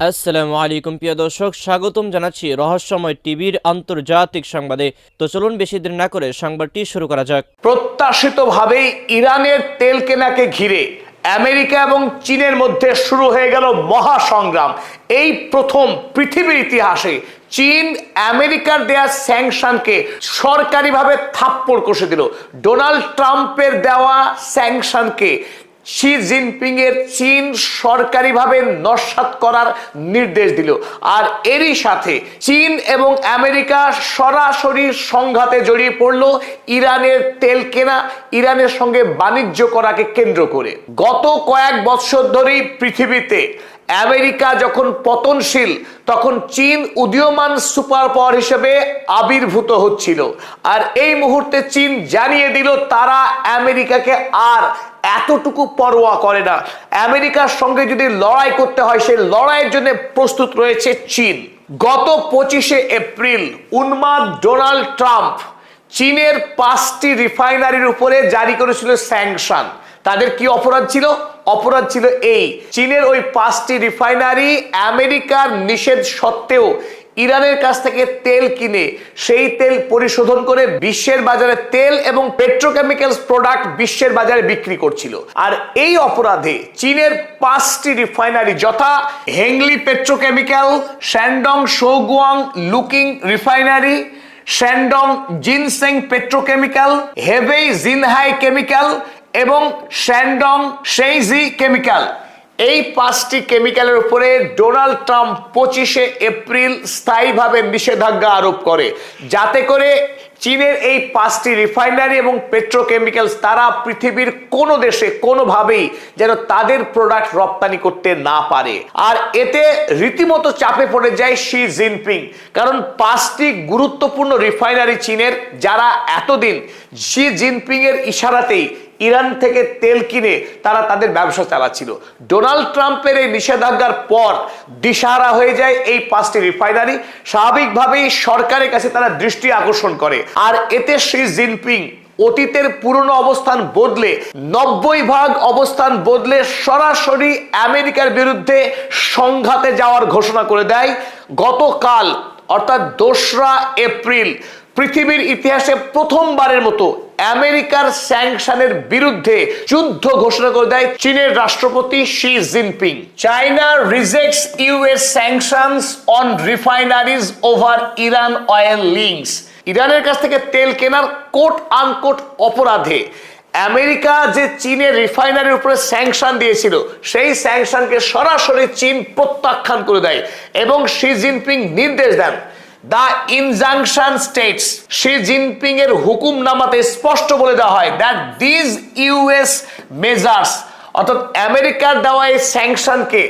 আসসালামু আলাইকুম প্রিয় দর্শক, স্বাগতম জানাচ্ছি রহস্যময় টিভির আন্তর্জাতিক সংবাদে। তো চলুন বেশি দেরি না করে সংবাদটি শুরু করা যাক। প্রত্যাশিতভাবেই ইরানের তেল কেনাকে ঘিরে আমেরিকা এবং চীনের মধ্যে শুরু হয়ে গেল মহাসংগ্রাম। এই প্রথম পৃথিবীর ইতিহাসে চীন আমেরিকার দেয়া স্যাংশনকে সরকারিভাবে থাপ্পড় কষে দিল। ডোনাল্ড ট্রাম্পের দেওয়া স্যাংশনকে শি জিনপিং এর চীন সরকারিভাবে নস্যাৎ করার নির্দেশ দিল। আর এরই সাথে চীন এবং আমেরিকা সরাসরি সংঘাতে জড়িয়ে পড়ল ইরানের তেল কেনা, ইরানের সঙ্গে বাণিজ্য করাকে কেন্দ্র করে। গত কয়েক বছর ধরেই পৃথিবীতে আমেরিকা যখন পতনশীল, তখন চীন উদীয়মান সুপার পাওয়ার হিসেবে আবির্ভূত হচ্ছিল। আর এই মুহূর্তে চীন জানিয়ে দিল তারা আমেরিকাকে আর এতটুকু পরোয়া করে না। আমেরিকার সঙ্গে যদি লড়াই করতে হয়, সেই লড়াইয়ের জন্য প্রস্তুত রয়েছে চীন। গত 25শে এপ্রিল উন্মাদ ডোনাল্ড ট্রাম্প চীনের 5টি রিফাইনারির উপরে জারি করেছিল স্যাংশন। তাদের কি অপরাধ ছিল? অপরাধ ছিল এই, চীনের ওই 5টি রিফাইনারি আমেরিকার নিষেধ সত্ত্বেও ইরানের কাছ থেকে তেল কিনে সেই তেল পরিশোধন করে বিশ্বের বাজারে তেল এবং পেট্রোকেমিক্যালস প্রোডাক্ট বিশ্বের বাজারে বিক্রি করছিল। আর এই অপরাধে চীনের 5টি রিফাইনারি যথা Hengli petrochemical, Shandong Shouguang Luqing refinery, Shandong Jincheng petrochemical, Hebei Xinhai chemical এবং শ্যানডং শেইজি কেমিক্যাল, এই 5টি কেমিক্যালের উপরে ডোনাল্ড ট্রাম্প 25শে এপ্রিল স্থায়ীভাবে নিষেধাজ্ঞা আরোপ করে, যাতে করে চীনের এই 5টি রিফাইনারি এবং পেট্রোকেমিক্যালস তারা পৃথিবীর কোনো দেশে কোনোভাবেই যেন তাদের প্রোডাক্ট রপ্তানি করতে না পারে। আর এতে রীতিমতো চাপে পড়ে যায় শি জিনপিং, কারণ 5টি গুরুত্বপূর্ণ রিফাইনারি চীনের, যারা এতদিন শি জিনপিং এর ইশারাতেই ইরান থেকে তেল কিনে তারা তাদের ব্যবসা চালাচ্ছিল। ডোনাল্ড ট্রাম্পের এই নিষেধাজ্ঞার পর দিশাহারা হয়ে যায় এই 5টি রিফাইনারি। স্বাভাবিকভাবেই সরকারের কাছে তারা দৃষ্টি আকর্ষণ করে। আর এতে শি জিনপিং অতীতের পুরনো অবস্থান বদলে 90% অবস্থান বদলে সরাসরি আমেরিকার বিরুদ্ধে সংঘাতে যাওয়ার ঘোষণা করে দেয়। গতকাল অর্থাৎ 2রা এপ্রিল পৃথিবীর ইতিহাসে প্রথমবারের মতো আমেরিকার স্যাংশনের বিরুদ্ধে যুদ্ধ ঘোষণা করে দেয় চীনের রাষ্ট্রপতি Xi Jinping. China rejects US sanctions on refineries over Iran oil links. ইরানের কাছ থেকে তেল কেনার কোট আনকোট অপরাধে আমেরিকা যে চীনের রিফাইনারির উপরে স্যাংশন দিয়েছিল, সেই স্যাংশনকে সরাসরি চীন প্রত্যাখ্যান করে দেয় এবং শি জিনপিং নির্দেশ দেন, the injunction states, Xi Jinping এর হুকুমনামাতে স্পষ্ট বলে দেওয়া হয় দ্যাট দিস ইউএস মেজার্স, অর্থাৎ আমেরিকার দেওয়া এই স্যাংশনকে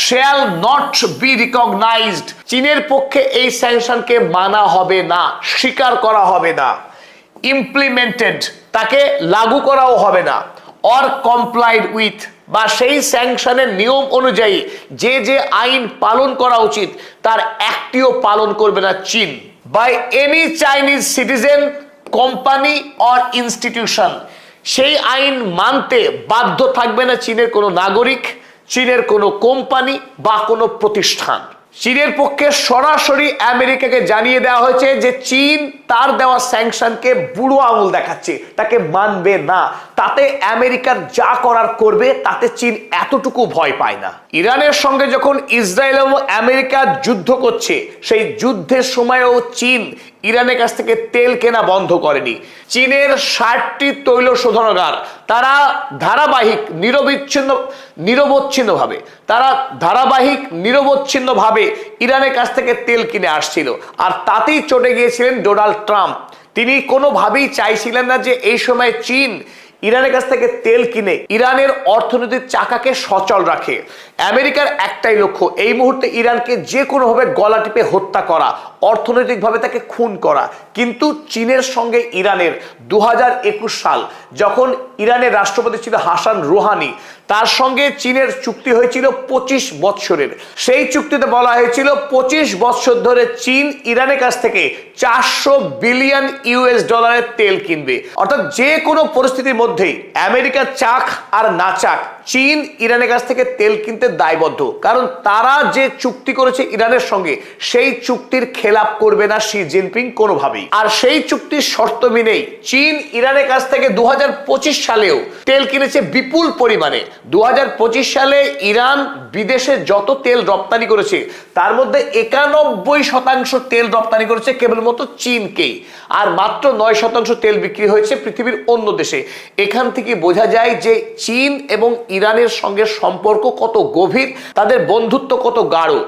shall not be recognized, চীনের পক্ষে এই স্যাংশনকে মানা হবে না, স্বীকার করা হবে না, ইমপ্লিমেন্টেড, তাকে লাগু করাও হবে না, অর কমপ্লাইড উইথ, বা সেই স্যাংশনের নিয়ম অনুযায়ী যে যে আইন পালন করা উচিত তার একটিও পালন করবে না চীন। By any Chinese citizen, company or institution, সেই আইন মানতে বাধ্য থাকবে না চীনের কোনো নাগরিক, চীনের কোনো কোম্পানি বা কোনো প্রতিষ্ঠান। চীনের পক্ষে সরাসরি আমেরিকাকে জানিয়ে দেওয়া হয়েছে যে চীন তার দেওয়া স্যাংশনকে বুড়ো আঙুল দেখাচ্ছে, তাকে মানবে না। তাতে আমেরিকার যা করার করবে, তাতে চীন এতটুকু ভয় পায় না। ইরানের সঙ্গে যখন ইসরায়েল এবং আমেরিকা যুদ্ধ করছে, সেই যুদ্ধের সময়ও চীন ইরানের কাছ থেকে তেল কেনা বন্ধ করেনি। চীনের 60টি তৈল শোধনাগার তারা নিরবচ্ছিন্নভাবে ইরানের কাছ থেকে তেল কিনে আসছিল। আর তাতেই চটে গিয়েছিলেন ডোনাল্ড ট্রাম্প। তিনি কোনোভাবেই চাইছিলেন না যে এই সময় চীন ইরানের কাছ থেকে তেল কিনে ইরানের অর্থনৈতিক চাকাকে সচল রাখে। আমেরিকার একটাই লক্ষ্য, এই মুহূর্তে ইরানকে যে কোনোভাবে গলা টিপে হত্যা করা, অর্থনৈতিকভাবে তাকে খুন করা। কিন্তু চীনের সঙ্গে ইরানের 2021 সাল যখন ইরানের রাষ্ট্রপতি ছিল হাসান রুহানি, তার সঙ্গে চীনের চুক্তি হয়েছিল 25 বৎসরের। সেই চুক্তিতে বলা হয়েছিল 25 বৎসর ধরে চীন ইরানের কাছ থেকে $400 বিলিয়ন তেল কিনবে। অর্থাৎ যে কোনো পরিস্থিতির মধ্যেই আমেরিকা চাক আর না চাক, চীন ইরানের কাছ থেকে তেল কিনতে দায়বদ্ধ, কারণ তারা যে চুক্তি করেছে ইরানের সঙ্গে সেই চুক্তির খেলাপ করবে না শি জিনপিং কোনোভাবেই। আর সেই চুক্তির শর্ত মেনেই চীন ইরানের কাছ থেকে 2025 সালেও তেল কিনেছে বিপুল পরিমাণে। 2025 সালে ইরান বিদেশে যত তেল রপ্তানি করেছে তার মধ্যে 91% তেল রপ্তানি করেছে কেবলমাত্র চীনকেই, আর মাত্র 9% তেল বিক্রি হয়েছে পৃথিবীর অন্য দেশে। এখান থেকে বোঝা যায় যে চীন এবং ইরানের সঙ্গে সম্পর্ক কত গভীর, তাদের বন্ধুত্ব কত গাঢ়।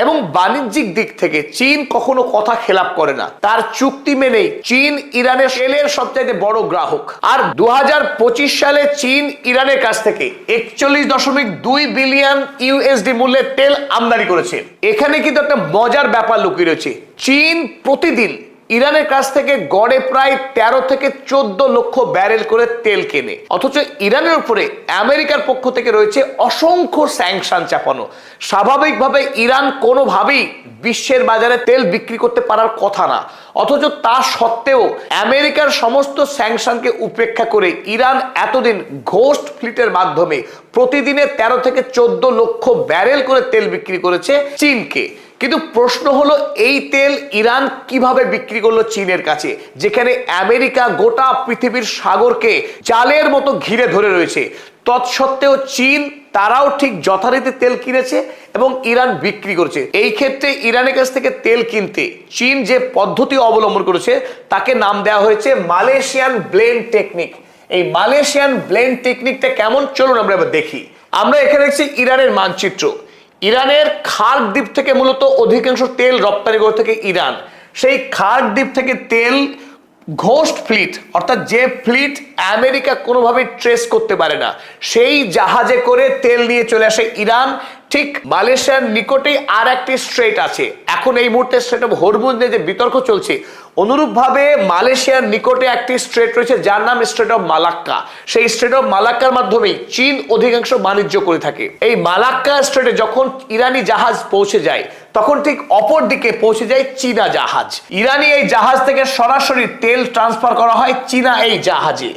এবং বাণিজ্যিক দিক থেকে চীন কখনো কথা খেলাপ করে না, তার চুক্তি মেনেই চীন ইরানের তেলের সবচাইতে বড় গ্রাহক। আর 2025 সালে চীন ইরানের কাছ থেকে 41.2 বিলিয়ন ইউএসডি মূল্যের তেল আমদানি করেছে। এখানে কিন্তু একটা মজার ব্যাপার লুকিয়ে রয়েছে। চীন প্রতিদিন ইরানের কাছ থেকে গড়ে প্রায় 13 থেকে 14 লক্ষ ব্যারেল করে তেল কেনে, অথচ ইরানের উপরে আমেরিকার পক্ষ থেকে রয়েছে অসংখ্য স্যাংশন চাপানো। স্বাভাবিকভাবে ইরান কোনোভাবেই বিশ্বের বাজারে তেল বিক্রি করতে পারার কথা না, অথচ তা সত্ত্বেও আমেরিকার সমস্ত স্যাংশনকে উপেক্ষা করে ইরান এতদিন ঘোস্ট ফ্লিটের মাধ্যমে প্রতিদিনে 13 থেকে 14 লক্ষ ব্যারেল করে তেল বিক্রি করেছে চীনকে। কিন্তু প্রশ্ন হলো, এই তেল ইরান কিভাবে বিক্রি করলো চীনের কাছে, যেখানে আমেরিকা গোটা পৃথিবীর সাগরকে জালের মতো ঘিরে ধরে রয়েছে। তৎসত্ত্বেও চীন তারাও ঠিক যথারীতি তেল কিনেছে এবং ইরান বিক্রি করছে। এই ক্ষেত্রে ইরানের কাছ থেকে তেল কিনতে চীন যে পদ্ধতি অবলম্বন করেছে তাকে নাম দেওয়া হয়েছে মালয়েশিয়ান ব্লেন্ড টেকনিক। এই মালয়েশিয়ান ব্লেন্ড টেকনিকটা কেমন, চলুন আমরা এবার দেখি। আমরা এখানে দেখছি ইরানের মানচিত্র। ইরানের খার্ক দ্বীপ থেকে মূলত অধিকাংশ তেল রপ্তানি করে থাকে ইরান। সেই খার্ক দ্বীপ থেকে তেল ঘোস্ট ফ্লিট, অর্থাৎ যে ফ্লিট আমেরিকা কোনোভাবেই ট্রেস করতে পারে না, সেই জাহাজে করে তেল নিয়ে চলে আসে ইরান। ঠিক মালয়েশিয়ার নিকটেই আর একটি স্ট্রেট আছে, এখন এই মুহূর্তে স্ট্রেট অফ হরমুজ নিয়ে যে বিতর্ক চলছে, অনুরূপভাবে মালয়েশিয়ার নিকটে একটি স্ট্রেট রয়েছে যার নাম স্ট্রেট অফ মালাক্কা। সেই স্ট্রেট অফ মালাক্কার মাধ্যমেই চীন অধিকাংশ বাণিজ্য করে থাকে। এই মালাক্কা স্ট্রেটে যখন ইরানি জাহাজ পৌঁছে যায় তখন ঠিক অপর দিকে পৌঁছে যায় চীনা জাহাজ। ইরানি এই জাহাজ থেকে সরাসরি তেল ট্রান্সফার করা হয় চীনা এই জাহাজে।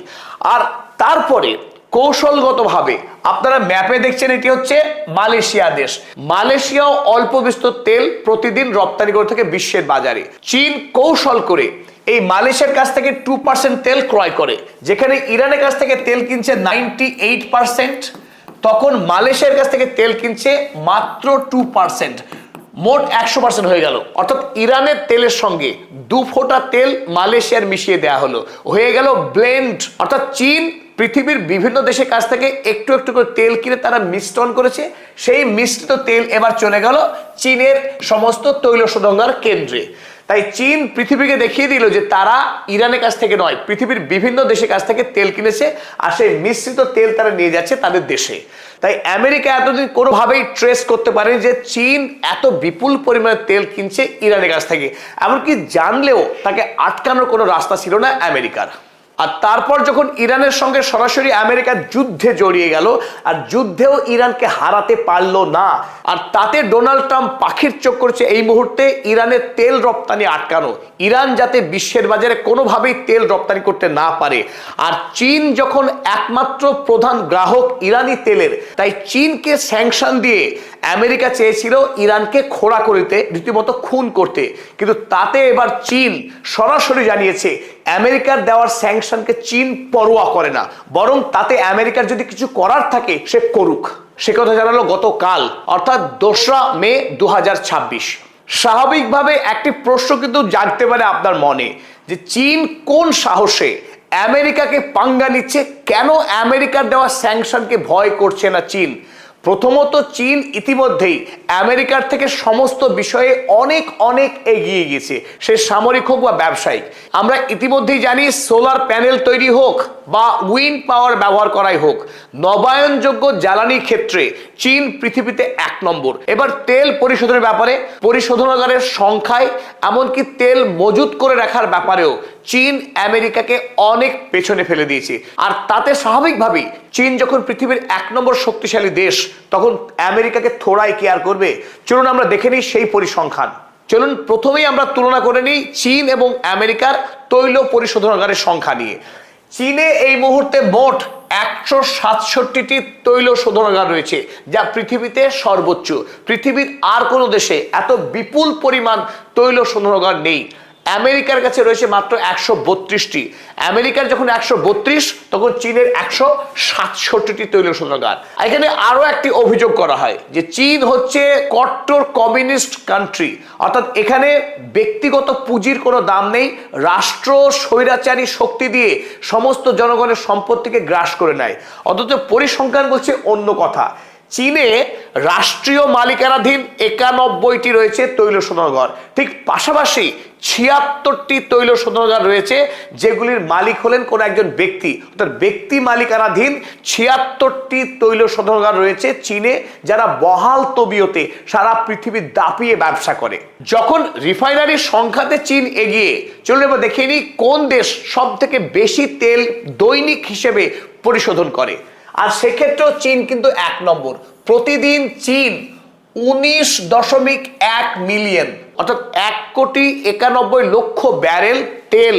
আর তারপরে কৌশলগতভাবে আপনারা ম্যাপে দেখছেন এটি হচ্ছে মালয়েশিয়া দেশ। মালয়েশিয়াও অল্প বিস্তর তেল প্রতিদিন রপ্তানি করে থাকে বিশ্বের বাজারে। চীন কৌশল করে এই মালয়েশিয়ার কাছ থেকে 2% তেল ক্রয় করে। যেখানে ইরানের কাছ থেকে তেল কিনছে 98%, তখন মালয়েশিয়ার কাছ থেকে তেল কিনছে মাত্র 2%। মোট 100% হয়ে গেল। অর্থাৎ ইরানের তেলের সঙ্গে 2 ফোঁটা তেল মালয়েশিয়ার মিশিয়ে দেওয়া হলো, হয়ে গেল ব্লেন্ড। অর্থাৎ চীন পৃথিবীর বিভিন্ন দেশের কাছ থেকে একটু একটু করে তেল কিনে তারা মিশ্রণ করেছে। সেই মিশ্রিত তেল এবার চলে গেল চীনের সমস্ত তৈল শোধনাগার কেন্দ্রে। তাই চীন পৃথিবীকে দেখিয়ে দিল যে তারা ইরানের কাছ থেকে নয়, পৃথিবীর বিভিন্ন দেশের কাছ থেকে তেল কিনেছে, আর সেই মিশ্রিত তেল তারা নিয়ে যাচ্ছে তাদের দেশে। তাই আমেরিকা এতদিন কোনোভাবেই ট্রেস করতে পারেনি যে চীন এত বিপুল পরিমাণে তেল কিনছে ইরানের কাছ থেকে, এমনকি জানলেও তাকে আটকানোর কোনো রাস্তা ছিল না আমেরিকার। আর তারপর যখন ইরানের সঙ্গে সরাসরি আমেরিকা যুদ্ধে জড়িয়ে গেল, আর যুদ্ধেও ইরানকে হারাতে পারলো না, আর তাতে ডোনাল্ড ট্রাম্প পাখির চোখ করছে এই মুহূর্তে ইরানের তেল রপ্তানি আটকানো, ইরান যাতে বিশ্বের বাজারে কোনোভাবেই তেল রপ্তানি করতে না পারে। আর চীন যখন একমাত্র প্রধান গ্রাহক ইরানি তেলের, তাই চীনকে স্যাংশন দিয়ে আমেরিকা চেয়েছিল ইরানকে খোঁড়া করিতে, রীতিমতো খুন করতে। কিন্তু তাতে এবার চীন সরাসরি জানিয়েছে আমেরিকার দেওয়ার স্যাংশনকে চীন পরোয়া করে না, বরং তাতে আমেরিকার যদি কিছু করার থাকে সে করুক। সে কথা জানালো গতকাল, অর্থাৎ 2রা মে 2026। স্বাভাবিকভাবে একটি প্রশ্ন কিন্তু জাগতে পারে আপনার মনে, যে চীন কোন সাহসে আমেরিকাকে পাঙ্গা নিচ্ছে, কেন আমেরিকার দেওয়া স্যাংশনকে ভয় করছে না চীন? প্রথমত, চীন ইতিমধ্যেই আমেরিকার থেকে সমস্ত বিষয়ে অনেক অনেক এগিয়ে গেছে, সে সামরিক হোক বা ব্যবসায়িক। আমরা ইতিমধ্যেই জানি সোলার প্যানেল তৈরি হোক বা উইন্ড পাওয়ার ব্যবহার করাই হোক, নবায়নযোগ্য জ্বালানির ক্ষেত্রে চীন পৃথিবীতে 1 নম্বর। এবার তেল পরিশোধনের ব্যাপারে, পরিশোধনাগারের সংখ্যায়, এমনকি তেল মজুত করে রাখার ব্যাপারেও চীন আমেরিকাকে অনেক পেছনে ফেলে দিয়েছে। আর তাতে স্বাভাবিকভাবেই চীন যখন পৃথিবীর 1 নম্বর শক্তিশালী দেশ, তখন আমেরিকাকে থোড়াই কেয়ার করবে? চলুন আমরা দেখে নিই সেই পরিসংখ্যান। চলুন প্রথমেই আমরা তুলনা করে নিই চীন এবং আমেরিকার তৈল পরিশোধনাগারের সংখ্যা নিয়ে। চীনে এই মুহূর্তে মোট 167টি তৈল শোধনাগার রয়েছে, যা পৃথিবীতে সর্বোচ্চ। পৃথিবীর আর কোনো দেশে এত বিপুল পরিমাণ তৈল শোধনাগার নেই। আমেরিকার কাছে রয়েছে মাত্র 132টি। আমেরিকার যখন 132, তখন চীনের 167টি তৈল শোধনাগার। এখানে আরো একটি অভিযোগ করা হয় যে চীন হচ্ছে কট্টর কমিউনিস্ট কান্ট্রি, অর্থাৎ এখানে ব্যক্তিগত পুঁজির কোনো দাম নেই। রাষ্ট্র স্বৈরাচারী শক্তি দিয়ে সমস্ত জনগণের সম্পত্তিকে গ্রাস করে নেয়। অথচ পরিসংখ্যান বলছে অন্য কথা। চীনে রাষ্ট্রীয় মালিকানাধীন 91টি রয়েছে তৈল শোধনাগার, ঠিক পাশাপাশি 76টি তৈল শোধনাগার রয়েছে যেগুলির মালিক হলেন কোন একজন ব্যক্তি, অর্থাৎ ব্যক্তি মালিকানাধীন 76টি তৈল শোধনাগার রয়েছে চীনে, যারা বহাল তবিয়তে সারা পৃথিবী দাপিয়ে ব্যবসা করে। যখন রিফাইনারির সংখ্যাতে চীন এগিয়ে, চলুন এবার দেখে নিই কোন দেশ সব থেকে বেশি তেল দৈনিক হিসেবে পরিশোধন করে। আর সেক্ষেত্রেও চীন কিন্তু 1 নম্বর। প্রতিদিন চীন 19.1 মিলিয়ন, অর্থাৎ 1,91,00,000 ব্যারেল তেল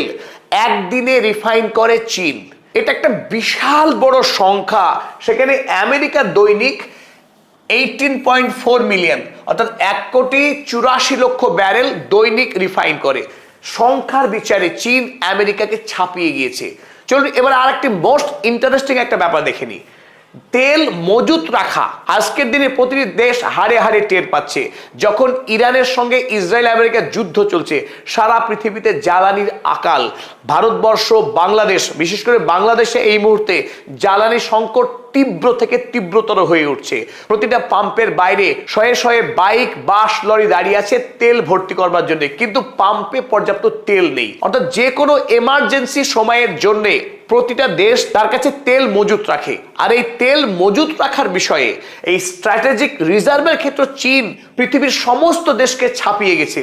একদিনে রিফাইন করে চীন। এটা একটা বিশাল বড় সংখ্যা। সেখানে আমেরিকা দৈনিক 18.4 মিলিয়ন, অর্থাৎ 1,84,00,000 ব্যারেল দৈনিক রিফাইন করে। সংখ্যার বিচারে চীন আমেরিকাকে ছাপিয়ে গিয়েছে। চলুন এবার আরেকটি মোস্ট ইন্টারেস্টিং একটা ব্যাপার দেখে নিই। তেল মজুত রাখা আজকের দিনে প্রতিটি দেশ হারে হারে টের পাচ্ছে। যখন ইরানের সঙ্গে ইসরায়েল আমেরিকার যুদ্ধ চলছে, সারা পৃথিবীতে জ্বালানির আকাল। ভারতবর্ষ, বাংলাদেশ, বিশেষ করে বাংলাদেশে এই মুহূর্তে জ্বালানি সংকট তীব্র থেকে তীব্রতর হয়ে উঠছে। প্রতিটা পাম্পের বাইরে শয়ে শয়ে বাইক, বাস, লরি দাঁড়িয়ে আছে তেল ভর্তি করবার জন্য, কিন্তু পাম্পে পর্যাপ্ত তেল নেই। অর্থাৎ যে কোনো এমার্জেন্সি সময়ের জন্য প্রতিটা দেশ তার কাছে তেল মজুত রাখে। আর এই তেল মজুত রাখার বিষয়ে এই স্ট্র্যাটেজিক রিজার্ভের ক্ষেত্রে চীন পৃথিবীর সমস্ত দেশকে ছাপিয়ে গেছে।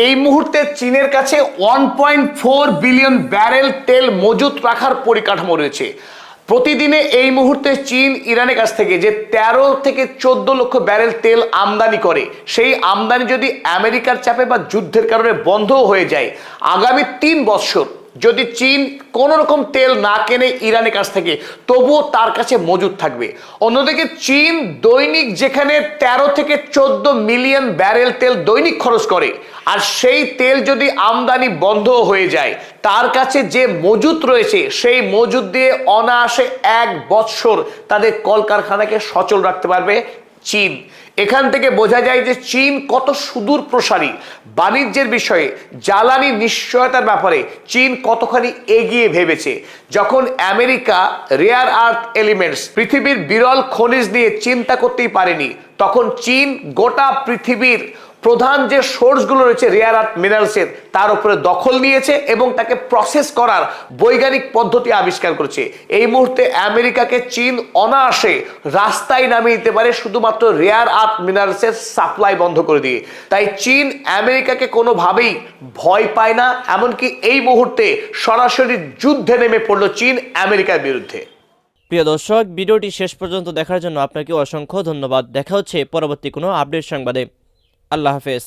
এই মুহূর্তে চীনের কাছে 1.4 বিলিয়ন ব্যারেল তেল মজুত রাখার পরিকাঠামো রয়েছে। প্রতিদিনে এই মুহূর্তে চীন ইরানের কাছ থেকে যে 13 থেকে 14 লক্ষ ব্যারেল তেল আমদানি করে, সেই আমদানি যদি আমেরিকার চাপে বা যুদ্ধের কারণে বন্ধ হয়ে যায়, আগামী 3 বছর যদি চীন কোন রকম তেল না কেনে ইরানের কাছ থেকে, তবুও তার কাছে মজুদ থাকবে। অন্যদিকে চীন দৈনিক যেখানে 13 থেকে 14 মিলিয়ন ব্যারেল তেল দৈনিক খরচ করে, আর সেই তেল যদি আমদানি বন্ধ হয়ে যায়, তার কাছে যে মজুদ রয়েছে সেই মজুদ দিয়ে অনায়াসে 1 বছর তাদের কলকারখানাকে সচল রাখতে পারবে চীন। এখান থেকে বোঝা যায় যে চীন কত সুদূর প্রসারী। বাণিজ্যের বিষয়ে, জ্বালানি নিশ্চয়তার ব্যাপারে চীন কতখানি এগিয়ে ভেবেছে। যখন আমেরিকা রেয়ার আর্থ এলিমেন্টস, পৃথিবীর বিরল খনিজ নিয়ে চিন্তা করতেই পারেনি, তখন চীন গোটা পৃথিবীর প্রধান যে সোর্সগুলো রয়েছে রেয়ার আর্থ মিনারেলসের, তার উপরে দখল নিয়েছে এবং তাকে প্রসেস করার বৈজ্ঞানিক পদ্ধতি আবিষ্কার করেছে। এই মুহূর্তে আমেরিকাকে চীন অনায়াসে রাস্তায় নামিয়ে দিতে পারে শুধুমাত্র রেয়ার আর্থ মিনারেলসের সাপ্লাই বন্ধ করে দিয়ে। তাই চীন আমেরিকাকে কোনোভাবেই ভয় পায় না, এমনকি এই মুহূর্তে সরাসরি যুদ্ধে নেমে পড়লো চীন আমেরিকার বিরুদ্ধে। প্রিয় দর্শক, ভিডিওটি শেষ পর্যন্ত দেখার জন্য আপনাকে অসংখ্য ধন্যবাদ। দেখা হচ্ছে পরবর্তী কোনো আপডেট সংবাদে। আল্লাহ হাফেজ।